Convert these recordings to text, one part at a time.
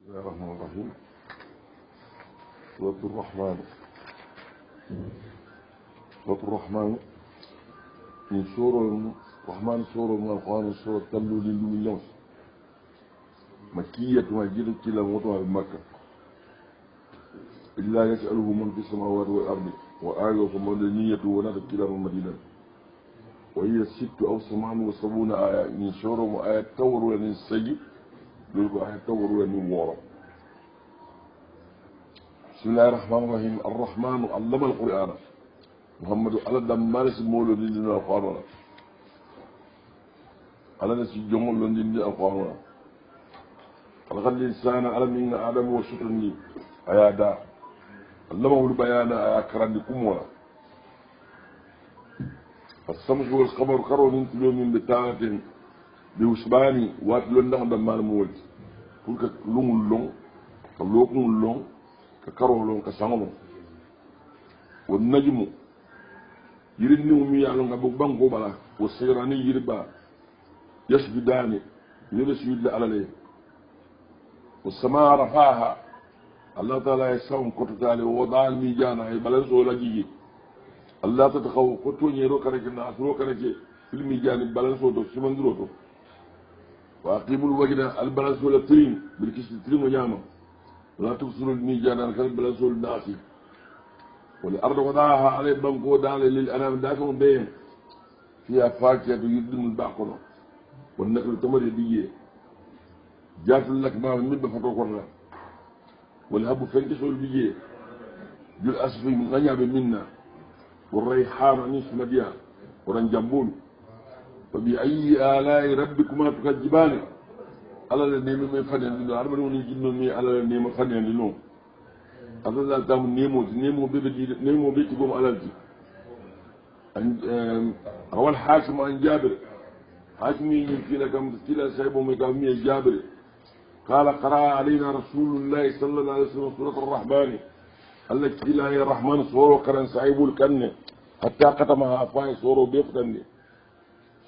بسم الله الرحمن الرحيم. سورة الرحمن. سورة الرحمن من سورة الرحمن سورة من القرآن سورة تلو للمليون مكية مجيدة كلا موضوع بمكة إلا يسأله من في السماوات والأرض وآية مدنية ونادى كلا من مدينة وهي 6 أو 78 آية من سورة وآية تور يعني السيد لذلك آية تور يعني وورا. بسم الله الرحمن الرحيم. الرحمن علم القرآن محمد على دمارس مولود لنا القرآن على نسي جمل لنا القرآن خلق الإنسان على من آدم وشكرني أيادا علمه البيان أكرمكم ولا الشمس والقمر قروا من كل من بتاعة بوسباني واتلون نحن دمار مولد كل كلون لون كلوكم لون ككرو لون كسانو والنجم يرني ومي يعلم أبو بانكو بلا والسيراني يربا يسجداني يرسجد على ليه والسماء رفعها الله تعالى يسوم كتالي ووضع الميزان هي بلنس ولا جيجي الله تتخو كتو نيرو كرك الناس رو كرك في الميزان بلنس ولا سمن دروتو واقيموا الوجه البلنس ولا ترين بالكيس ترين وجامه لا تكسروا الميزان الكلب بلنس ولا ناسي والارض وضعها على بنكو دال للانام داكم بين فيها فاكهه يدم الباقره والنخل تمر بيه جات لك ما من بفتو كورنا والهب فنكسوا البيه جل اسفي من غنياب منا والريحان نصف مديان ورنجبون فبأي آلاء ربكما تكذبان على النيم من فنان لله عربي ونجنني على النيم فنان لله أفضل تام نيمو بيتكم على الجي روى الحاكم عن جابر حاكمي يمكن كم تلا سيبه مكامية جابر قال قرأ علينا رسول الله صلى الله عليه وسلم سورة الرحمن التي لا هي الرحمن صورة قرن سعيب الكنة حتى قتمها أفاي صورة بيفتني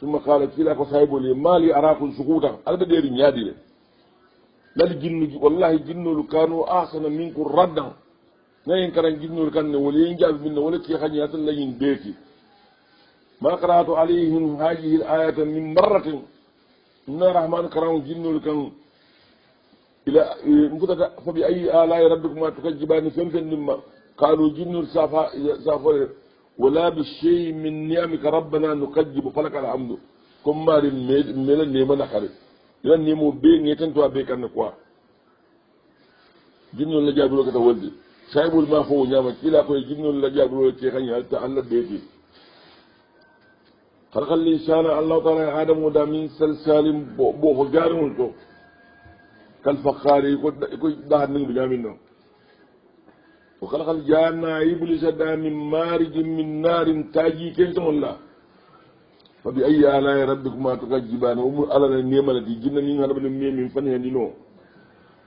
ثم قال كلا فسعيب لي ما لي أراكم سكوتا أنا بدير نيادي لا الجن والله الجن كانوا أحسن منكم ردا نين كان الجن كان ولين جاب منا ولا كي خني أصلا لين بيتي ما قرأت عليهم هذه الآية من مرة إن الرحمن كرام الجن كان إلى فبأي آلاء ربكما تكذبان فمثل مما قالوا جن سافر ولا بالشيء من نعمك ربنا نكذب فلك الحمد كم ما من النعمة نخرج إلى النعمة بين يتنتوا بيك النقوى جن اللي جابوا لك تولدي سايبوا ما فوق نعمة كلا كل جن اللي جابوا لك خني هل تعلق بيتي خلق الإنسان الله تعالى آدم ودا من سلسال بوه جارون تو كالفخار يكون دهن من بجامينه وخلق الجنة إبليس دا من مارج من نار تاجي كنتم الله فبأي آلاء ربكما تكذبان على النعمة التي جن من هرب من فنها دينو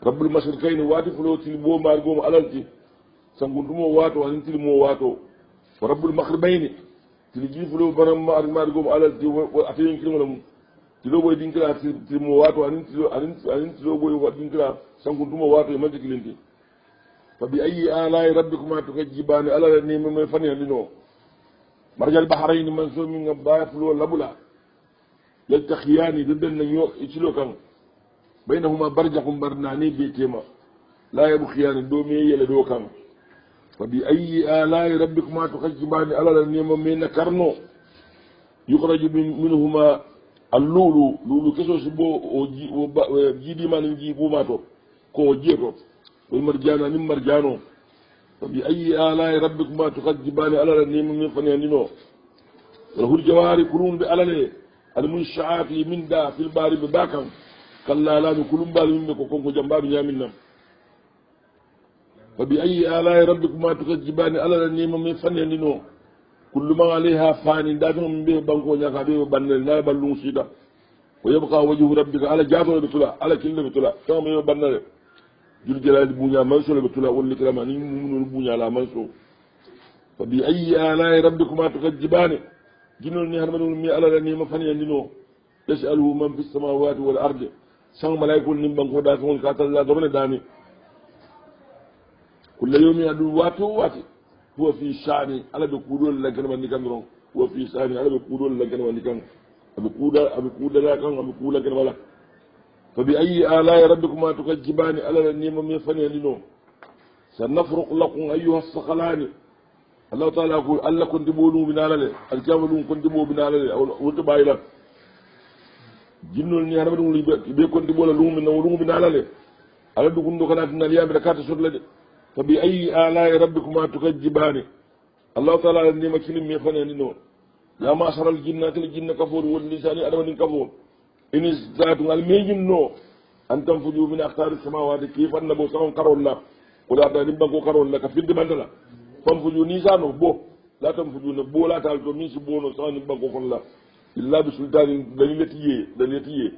رب المشركين واتي فلو تلبو مارغوم علالتي سنقولتمو واتو أنتلمو واتو ورب المغربين تلجي فلو برم مارغوم علالتي وأتين كلمة تلو بوي دينكلا تلمو واتو أنتلو بوي ودينكلا سنقولتمو واتو يمجك لنتي فبأي آلاء ربكما تكذبان على النعمة من فنها دينو مرج البحرين منسوب من الضايف فلو لبلا يلتخيان ضدن يشلو كان بينهما برزخ برناني بيتيما لا يبخيان دومي يلدو كان فبأي آلاء ربكما تكذبان على النعمة من كرنو يخرج منهما اللولو كسو سبو جيدي ما نجيبو ماتو كو جيتو والمرجان من مرجانو فبأي آلاء ربكما تكذبان على النعمة من فنانينو له الجوار كلهم بألله المنشعات من دا في البار بباكم كلا لا كلهم بال منك وكونك جنباب يامنا فبأي آلاء ربكما تكذبان على النعمة من فنانينو كل ما عليها فان داتهم من به بانكو نياكا به بانل لا بلون سيدا ويبقى وجه ربك على جاتو بتلا على كل بتلا كما يبنل جل جلال بنيا منسو لبتلا واللي كلام نين بنيا لا منسو فبأي آلاء ربكما تكذبان جنون نهر من على النعمة فنانينو يسأله من في السماوات والأرض sang malaikul nim banko da ko ka talla do ne dani kullu yawmin adu wati huwa fi sha'ni ala be kudol la kan man kan ron huwa fi sha'ni ala be kudol la kan man kan abi kuda la kan abi kula kan wala fa bi ayyi ala rabbikuma tukajibani ala nima mi fani lino sanafruq lakum ayyuha as-saqalani Allah ta'ala yaqul alla kuntu bulu binalale al-jabalu kuntu bulu binalale wonto bayila jinnol ni haraba dum be kuntu bulu lumu binalale ala dugundo kana tinal yambe kata sodlade fa bi ayyi ala rabbikuma tukajibani Allah ta'ala nima kilim mi fani lino ya ma'shar al-jinnati al-jinna kafur wal lisani adama kafur in izatu al-majin no an tanfuju min aqtar as-samawati kayfa nabu sawon karolla wala da dimba ko karolla ka fidde bandala fanfuju ni sano bo la tanfuju no bo la tal to min si bono sawon dimba ko kon la illa bi sultani dalilatiye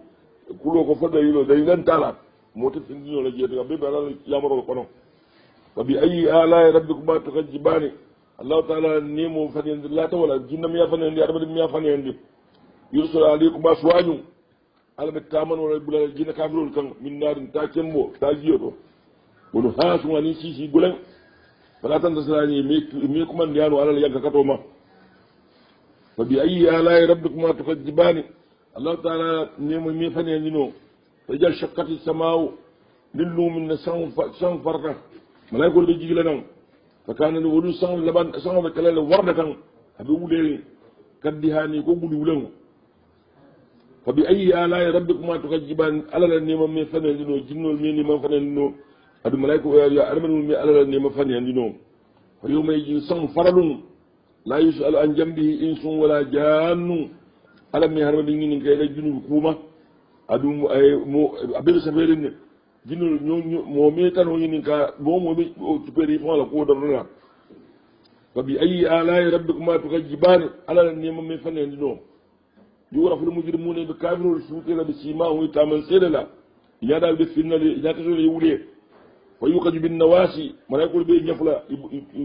kulo ko fada yilo dalilan tala mota findino la je to be bala yamaro ko no wa bi ayyi ala rabbikuma tukajibani Allah ta'ala nemo fadin la ta wala jinnam ya fanen di arba ya fanen di yursul alaykum aswajun albat taman wala bulal jinna kafirul kan min narin ta kembo ta jiyoto wono hasu wani sisi gulen fala tan tasani mi kuma ndiyano alal yanka kato ma fa bi ayyi ala rabbikuma tukajibani Allah ta'ala nemo mi fanen dino fa jal shaqqati samau lillu min san farqa malaikul bi jigilan fakana ni wolu sang laban sang be kala warda kan abi wulé kadihani ko budi wulen fa bi ayyi ala rabbikuma tukajjiban ala ni ma me fanen dino jinnol me ni ma fanen dino adu malaiku ya armanu me ala ni ma fanen dino fa yawma yaji sang faralun la yus'alu an jambihi insun wala jannu ala mi harma bi ngini kay la junu kuma adu ay mo abir safelin jinul ñoo mo metan o ñini ka bo mo be tuperi fo la ko dorna fa bi ayyi ala rabbikuma tukajibani ala ni mo me fanen dino yura ful mujrimuna bi kafirul suqila bi simahu taman sedala ya dal be finali ya to le wulé fa yuqaju bin nawasi malaikul be ñafla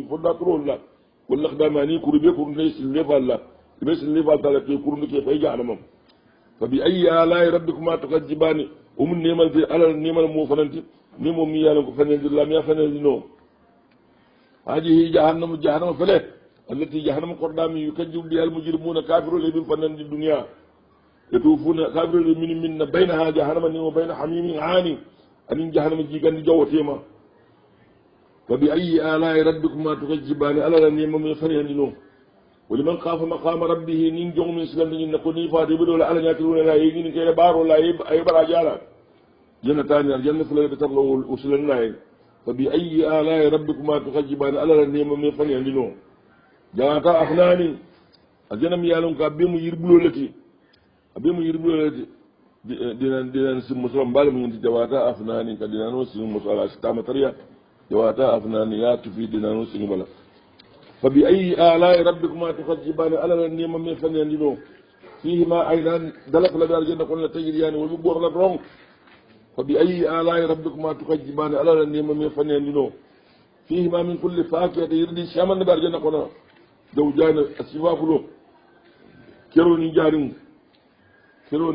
fodda trop la wala khadamani kurbe kurne sil lefalla be sil lefalla tala ke kurne ke fay jaanam fa bi ayyi ala rabbikuma tukajibani umun nemal de alal nemal mo fananti ni mom mi yalla ko fanandi la mi fanandi no haji jahannam fale allati jahannam qordami yukajjib bi al mujrimuna kafiru li fanandi dunya yatufuna kafiru min bainaha jahannam ni wa bain hamimin ani an jahannam ji gandi jawotema fa bi ayyi ala rabbikuma tukajjibani alal nemal mi fanandi no ولمن خاف مقام ربه نين جوم من سلام نين نكوني فادي بدول على نياتون لا يجين كي بارو لا أي براجالا جنة تانية الجنة فلا بتطلعوا وصلنا فبأي آلاء ربكما تخجبان على النيم من فني عندنا جاءتا أخناني الجنة ميالون كابيم يربلو لتي دينا سم مسلم بالم من جواتا أخناني كدينا نوسم مسألة ستام تريا جواتا أخناني يا تفي دينا نوسم بلا فبأي آلاء ربكما تخجبان على النيم من فني عندنا فيهما عينان دلق لبيار الجنة قلنا تجريان والبور لبرون فبأي آلاء ربكما تخجبان على النيم من فني عندنا فيهما من كل فاكهة يردي شاما لبيار الجنة قلنا زوجان السفاف له كيرو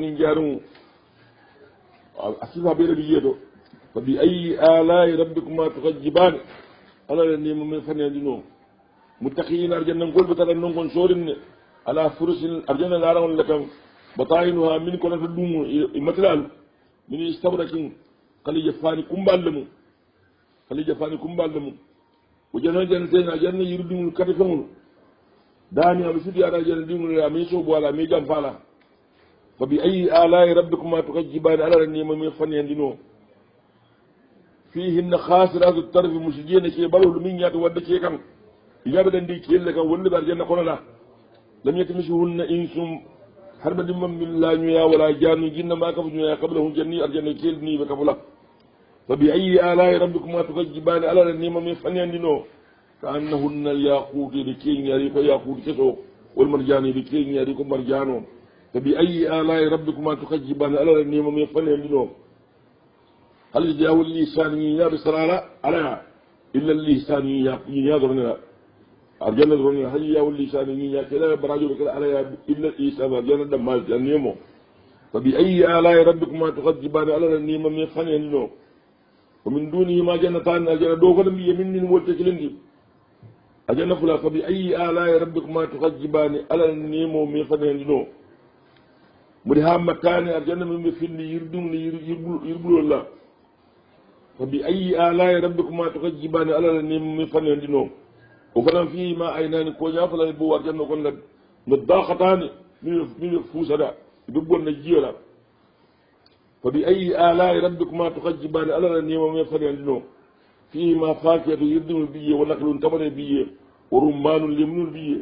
نجارون السفاف بير بيجيتو فبأي آلاء ربكما تخجبان على النيم من فني عندنا متقين أرجنا نقول بترى نقول شورين على فرس أرجنا لارون لكم بطاينها من كل الدوم مثلا من يستبركين قال يفاني كم بالمو وجنا جنتين أرجنا يردون كرفون داني أبو سيدي على جنتين لا ميسو ولا ميجان فالا فبأي آلاء ربكما تكذبان على النعم من فني عندنا فيهن خاسرات الطرف مسجين شيء بلو من يات ودك كم إجابة دي كيل لك ولد برجنا قلنا لم يتمسهن إنسم حرب دم من لا نيا ولا جان جن ما كفوا قبلهم جني أرجنا كيل ني بكفلا فبأي آلاء ربكما تكذبان على النعم من فني عندنا كأنهن الياقوت لكي يريك ياقوت كسو والمرجان لكي يريك مرجانو فبأي آلاء ربكما تكذبان على النعم من فني عندنا هل جاء اللسان يا بسرعة عليها إلا اللسان يا ذرنا أرجعنا ذرنا هل جاء اللسان يا كلا براجل كلا عليها إلا اللسان أرجعنا دمال جنيمو فبأي آلاء ربكما تكذبان على النيم من خنينو ومن دونهما جنتان الجنة دوغل بي من ولتكلندي أجنة فلا فبأي آلاء ربكما تكذبان على النيم من خنينو مريها مكان الجنة من فيني يردون يربلو الله فبأي آلاء ربكما تكذبان على النيم من خنينو وفلان فيهما عينان كونيا فلا يبوا الجنة كون نضاختان من فوسدا يبون نجيلا فبأي آلاء ربكما تكذبان على النيم من خنينو فيهما فاكهة يردون بيه ونخل تمر بيه ورمان لمن بيه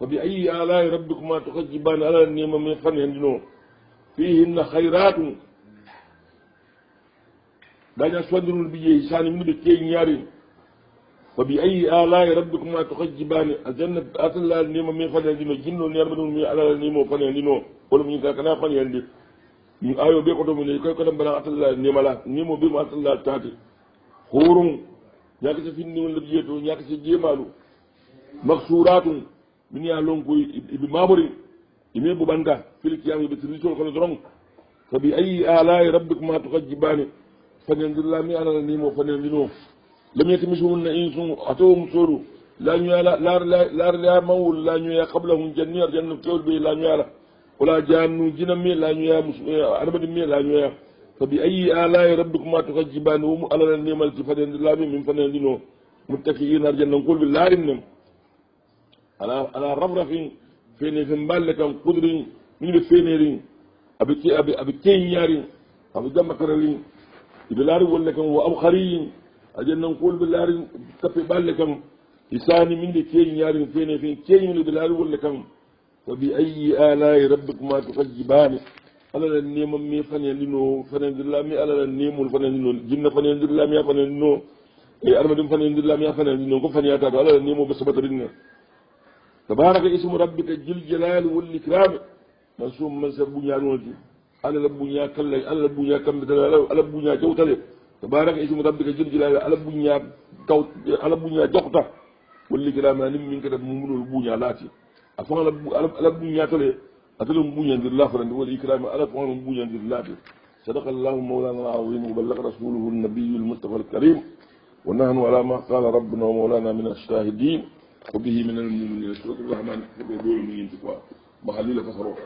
فبأي آلاء ربكما تكذبان على النيم من خنينو فيهن خيرات دانا سوندرون بيه ساني من بكي نيارين فبأي آلاء ربكما تكذبان الجنة أتلا النيم من خنينو جنو نيرمنون من على النيم خنينو ولم يكن خنينو من آيو بيكوتو من يكوي كدام بنا أتلا النيم لا نيمو بما أتلا تاتي خورون ñaka sa finni wala biyeto ñaka sa jemalu maksuratun min ya lonko ibi mabori ime bu banda fil kiyam bi trisol ko dorong fabi ayi ala'i rabbikuma tukajibani fanyandirla mi ala ni mo fanandino lam yatmishun insun atum suru la nyala la mawul la nyaya qablahum janniyar jannat tawul bi la nyala wala jannu jinami la nyaya arbadi mi la nyaya فبأي آلاء ربكما تكذبان وهم على النعمة فدين الله من فنندينو متكئين أرجل نقول بالله إنهم على رفرف فين بالك قدر من فينيرين أبي كين يارين أبي جمع كرلين بالله ولكم وأبخرين أرجل نقول بالله كفي بالك لساني من كين يارين فين كين بالله ولكم فبأي آلاء ربكما تكذبان على النيم مي فنندينو فنندلا مي على النيم فنندينو جن فنندلا مي فنندينو اي ارمدم فنندلا مي فنندينو كو فنياتا على النيم بسبترين تبارك اسم ربك جل جلال والاكرام مسوم من سبونيا نوتي على البونيا كل على البونيا كم على البونيا جوتale تبارك اسم ربك جل جلال على البونيا كو على البونيا جوتا والاكرام نيم من كده مولو البونيا لاتي افون على البونيا تله أتلهم بنيا الله فرند والإكرام على فهم بنيا الله صدق الله مولانا العظيم وبلغ رسوله النبي المصطفى الكريم ونحن على ما قال ربنا ومولانا من الشاهدين وبه من المؤمنين الرحمن وبه من ينتقى محلل فصروه